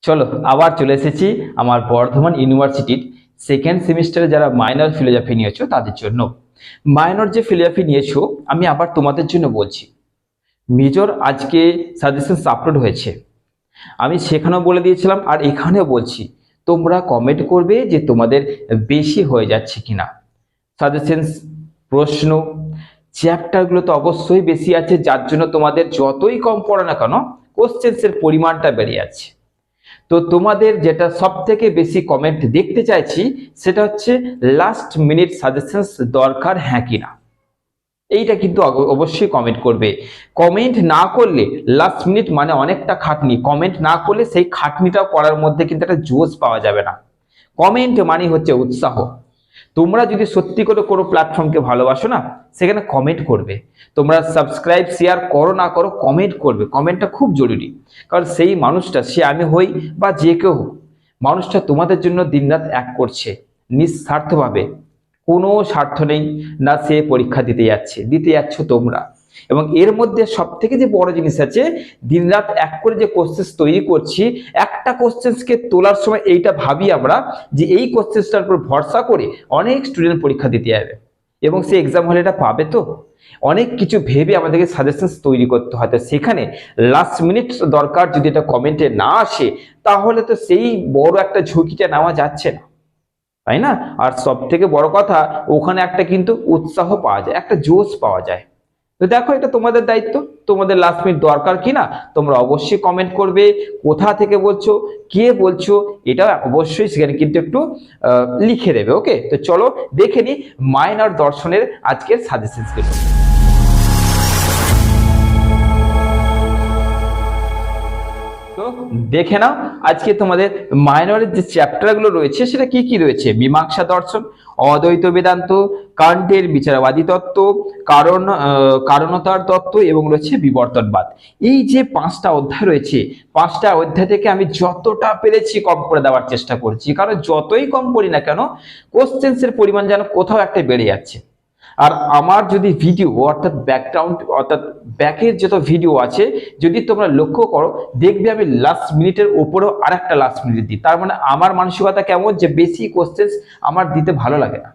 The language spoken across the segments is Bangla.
চলো আবার চলে এসেছি আমার বর্ধমান ইউনিভার্সিটির সেকেন্ড সেমিস্টারে যারা মাইনর ফিলোজফি নিয়েছো তাদের জন্য। মাইনর যে ফিলোজফি নিয়েছো আমি আবার তোমাদের জন্য বলছি। মেজর আজকে সাজেশনস আপলোড হয়েছে, আমি সেখানেও বলে দিয়েছিলাম আর এখানেও বলছি, তোমরা কমেন্ট করবে যে তোমাদের বেশি হয়ে যাচ্ছে কিনা। সাজেশনস, প্রশ্ন, চ্যাপ্টারগুলো তো অবশ্যই বেশি আছে, যার জন্য তোমাদের যতই কম পড়ো না কেন কোশ্চেন্সের পরিমাণটা বেড়ে যাচ্ছে। তো তোমাদের যেটা সব থেকে বেশি কমেন্ট দেখতে চাইছি সেটা হচ্ছে লাস্ট মিনিট সাজেশনস দরকার হ্যাঁ কিনা। এইটা কিন্তু অবশ্যই কমেন্ট করবে। কমেন্ট না করলে লাস্ট মিনিট মানে অনেকটা খাটনি, কমেন্ট না করলে সেই খাটনিটা করার মধ্যে কিন্তু একটা জোশ পাওয়া যাবে না। কমেন্ট মানে হচ্ছে উৎসাহ। তোমরা যদি সত্যি করে কোনো প্ল্যাটফর্মকে ভালোবাসো না, সেখানে কমেন্ট করবে। তোমরা সাবস্ক্রাইব শেয়ার করো না করো, কমেন্ট করবে। কমেন্টটা খুব জরুরি, কারণ সেই মানুষটা, সে আমি হই বা যে কেউ হোক, মানুষটা তোমাদের জন্য দিনরাত এক করছে নিঃস্বার্থভাবে, কোনো স্বার্থ নেই। না সে পরীক্ষা দিতে যাচ্ছ তোমরা। এবং এর মধ্যে সব থেকে যে বড় জিনিস আছে, দিনরাত এক করে যে কোশ্চেন্স তৈরি করছি, একটা কোশ্চেন্সকে তোলার সময় এইটা ভাবি আমরা যে এই কোশ্চেন্সটার উপর ভরসা করে অনেক স্টুডেন্ট পরীক্ষা দিতে যাবে এবং সে এক্সাম হলে এটা পাবে। তো অনেক কিছু ভেবে আমাদেরকে সাজেশনস তৈরি করতে হয়। তো সেখানে লাস্ট মিনিট দরকার যদি এটা কমেন্টে না আসে, তাহলে তো সেই বড় একটা ঝুঁকিটা নেওয়া যাচ্ছে না, তাই না? আর সব থেকে বড় কথা, ওখানে একটা কিন্তু উৎসাহ পাওয়া যায়, একটা জোশ পাওয়া যায়। তো দেখো, এটা তোমাদের দায়িত্ব, তোমাদের লাস্ট মিনিট দরকার কিনা তোমরা অবশ্যই কমেন্ট করবে। কোথা থেকে বলছো, কে বলছো, এটা অবশ্যই সেখানে কিন্তু একটু লিখে দেবে। ওকে, তো চলো দেখে নি মাইনর দর্শনের আজকের সাজেশনস গুলো। তো দেখে নাও আজকে তোমাদের মাইনরের যে চ্যাপ্টারগুলো রয়েছে সেটা কি কি রয়েছে। মীমাংসা দর্শন, অদ্বৈত বেদান্ত, কান্টের বিচারবাদী তত্ত্ব, কারণতার তত্ত্ব এবং রয়েছে বিবর্তনবাদ। এই যে 5টা অধ্যায় রয়েছে, 5টা অধ্যায় থেকে আমি যতটা পেরেছি কম করে দেওয়ার চেষ্টা করছি, কারণ যতই কম করি না কেন কোশ্চেন্সের পরিমাণ যেন কোথাও একটা বেড়ে যাচ্ছে। আর আমার যদি ভিডিও অর্থাৎ ব্যাকগ্রাউন্ড অর্থাৎ ব্যাকের যত ভিডিও আছে, যদি তোমরা লক্ষ্য করো দেখবে আমি লাস্ট মিনিটের উপরেও আরেকটা লাস্ট মিনিট দিই। তার মানে আমার মানসিকতা কেমন, যে বেশি কোশ্চেন্স আমার দিতে ভালো লাগে না।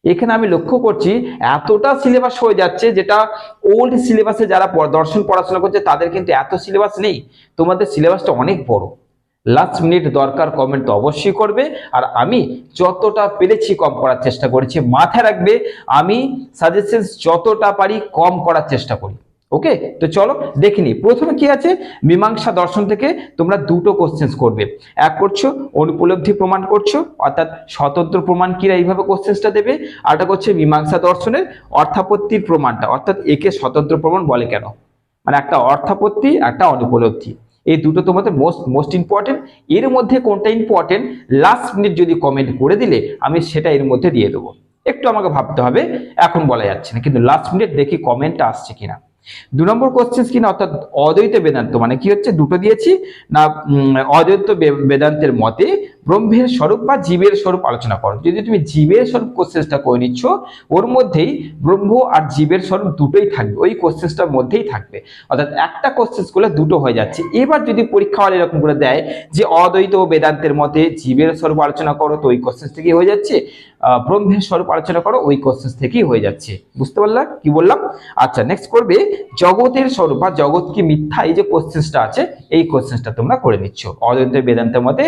এখানে আমি লক্ষ্য করছি এতটা সিলেবাস হয়ে যাচ্ছে, যেটা ওল্ড সিলেবাসে যারা দর্শন পড়াশোনা করছে তাদের কিন্তু এত সিলেবাস নেই। তোমাদের সিলেবাসটা অনেক বড়। লাস্ট মিনিট দরকার, কমেন্ট তো অবশ্যই করবে। আর আমি যতটা পেরেছি কম করার চেষ্টা করেছি। মাথায় রাখবে, আমি সাজেশনস যতটা পারি কম করার চেষ্টা করি। ওকে, তো চলো দেখে নি। প্রথমে কি আছে, মীমাংসা দর্শন থেকে তোমরা দুটো কোশ্চেন্স করবে। এক করছো অনুপলব্ধি প্রমাণ করছো, অর্থাৎ স্বতন্ত্র প্রমাণ কিরা, এইভাবে কোশ্চেন্সটা দেবে। আরটা করছে মীমাংসা দর্শনের অর্থাপত্তির প্রমাণটা, অর্থাৎ একে স্বতন্ত্র প্রমাণ বলে কেন, মানে একটা অর্থাপত্তি একটা অনুপলব্ধি। এই দুটো তোমাদের মোস্ট ইম্পর্টেন্ট। এর মধ্যে কোনটা ইম্পর্টেন্ট লাস্ট মিনিট যদি কমেন্ট করে দিলে আমি সেটা এর মধ্যে দিয়ে দেবো। একটু আমাকে ভাবতে হবে, এখন বলা যাচ্ছে না, কিন্তু লাস্ট মিনিট দেখি কমেন্টটা আসছে কিনা। 2 নম্বর কোশ্চেন কিনা, অর্থাৎ অদ্বৈত বেদান্ত মানে কি হচ্ছে, দুটো দিয়েছি না। অদ্বৈত বেদান্তের মতে ব্রহ্মের স্বরূপ বা জীবের স্বরূপ আলোচনা করো। যদি তুমি জীবের স্বরূপ কোশ্চেনটা করে নিচ্ছ, ওর মধ্যেই ব্রহ্ম আর জীবের স্বরূপ দুটোই থাকবে, ওই কোশ্চেনটার মধ্যেই থাকবে। অর্থাৎ একটা কোশ্চেন করলে দুটো হয়ে যাচ্ছে। এবার যদি পরীক্ষা হলে এরকম করে দেয় যে অদ্বৈত বেদান্তের মতে জীবের স্বরূপ আলোচনা করো, তো ওই কোশ্চেন থেকেই হয়ে যাচ্ছে। ব্রহ্মের স্বরূপ আলোচনা করো, ওই কোশ্চেন থেকেই হয়ে যাচ্ছে। বুঝতে পারলাম কি বললাম? আচ্ছা, নেক্সট করবে জগতের স্বরূপ বা জগৎ কি মিথ্যা, এই যে কোশ্চেনটা আছে এই কোশ্চেনটা তোমরা করে নিচ্ছ। অদ্বৈত বেদান্তের মতে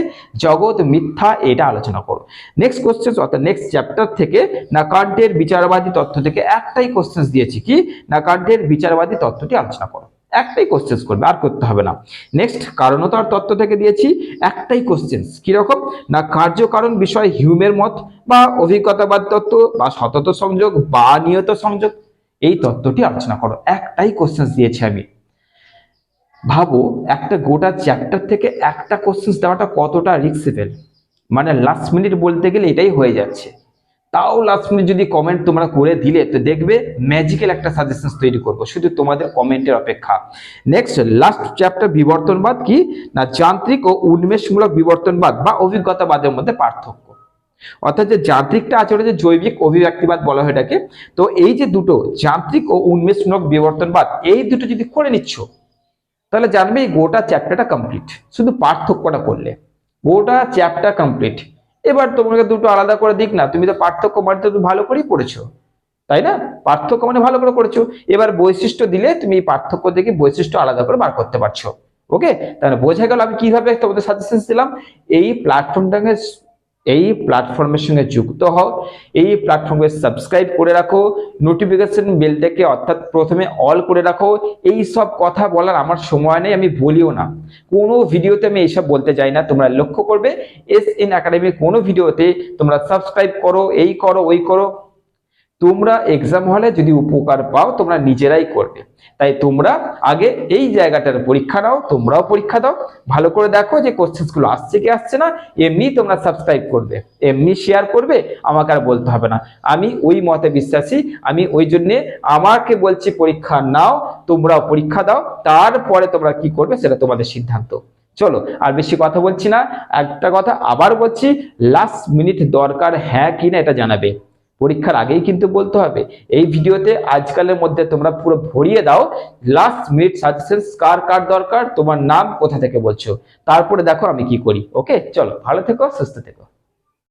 জগৎ মিথ্যা, এটা আলোচনা করো। নেক্সট কোশ্চেন অর্থাৎ নেক্সট চ্যাপ্টার থেকে না কান্টের বিচারবাদী তত্ত্ব থেকে একটাই কোশ্চেন দিয়েছি, কি না কান্টের বিচারবাদী তত্ত্বটি আলোচনা করো। একটাই কোশ্চেন করবে, আর করতে হবে না। নেক্সট কারণতার তত্ত্ব থেকে দিয়েছি একটাই কোশ্চেন, কিরকম না কার্যকারণ বিষয় হিউমের মত বা অভিজ্ঞতাবাদ তত্ত্ব বা সতত সংযোগ বা নিয়ত সংযোগ, এই তত্ত্বটি আলোচনা করো। একটাই কোশ্চেন দিয়েছি আমি। ভাবো একটা গোটা চ্যাপ্টার থেকে একটা কোশ্চেন দেওয়াটা কতটা রিস্কেবল। মানে লাস্ট মিনিট বলতে গেলে এটাই হয়ে যাচ্ছে। তাও লাস্ট মিনিট যদি কমেন্ট তোমরা করে দিলে তো দেখবে ম্যাজিক্যাল একটা সাজেশন তৈরি করবো, শুধু তোমাদের কমেন্টের অপেক্ষা। নেক্সট লাস্ট চ্যাপ্টার বিবর্তনবাদ কি না যান্ত্রিক ও উন্মেষমূলক বিবর্তনবাদ বা অভিজ্ঞতাবাদের মধ্যে পার্থক্য। অর্থাৎ যে যান্ত্রিকটা আছে ওটা যে জৈবিক অভিব্যক্তিবাদ বলা হয় এটাকে। তো এই যে দুটো যান্ত্রিক ও উন্মেষমূলক বিবর্তনবাদ, এই দুটো যদি করে নিচ্ছ তাহলে জানবে এই গোটা চ্যাপ্টারটা কমপ্লিট, শুধু পার্থক্যটা করলে গোটা চ্যাপ্টার কমপ্লিট। এবার তোমাকে দুটো আলাদা করে দিক না, তুমি তো পার্থক্য মানে তো ভালো করেই পড়েছো, তাই না? পার্থক্য মানে ভালো করে করেছো, এবার বৈশিষ্ট্য দিলে তুমি এই পার্থক্য থেকে বৈশিষ্ট্য আলাদা করে বার করতে পারছো। ওকে, তাহলে বোঝা গেল আমি কিভাবে তোমাদের সাজেশন দিলাম। এই প্ল্যাটফর্মের সঙ্গে যুক্ত হও, এই প্ল্যাটফর্মকে সাবস্ক্রাইব করে রাখো, নোটিফিকেশন বেলটাকে অর্থাৎ প্রথমে অল করে রাখো। এই সব কথা বলার আমার সময় নেই, আমি বলিও না, কোনো ভিডিওতে আমি এইসব বলতে যাই না। তোমরা লক্ষ্য করবে SN একাডেমি কোনো ভিডিওতে তোমরা সাবস্ক্রাইব করো, এই করো ওই করো, তোমরা এক্সাম হলে যদি উপকার পাও তোমরা নিজেরাই করবে। তাই তোমরা আগে এই জায়গাটার পরীক্ষা নাও, তোমরাও পরীক্ষা দাও, ভালো করে দেখো যে কোশ্চেন গুলো আসছে কি আসছে না। এমনি তোমরা সাবস্ক্রাইব করবে, এমনি শেয়ার করবে, আমাকে আর বলতে হবে না। আমি ওই মতে বিশ্বাসী, আমি ওই জন্য আমাকে বলছি পরীক্ষা নাও, তোমরাও পরীক্ষা দাও, তারপরে তোমরা কি করবে সেটা তোমাদের সিদ্ধান্ত। চলো আর বেশি কথা বলছি না, একটা কথা আবার বলছি, লাস্ট মিনিট দরকার হ্যাঁ কিনা এটা জানাবে, পরীক্ষার আগেই কিন্তু বলতে হবে। এই ভিডিওতে আজকালের মধ্যে তোমরা পুরো ভরিয়ে দাও লাস্ট মিনিট সাজেশন, কার কার দরকার, তোমার নাম, কোথা থেকে বলছো, তারপরে দেখো আমি কি করি। ওকে, চলো ভালো থেকো, সুস্থ থেকো।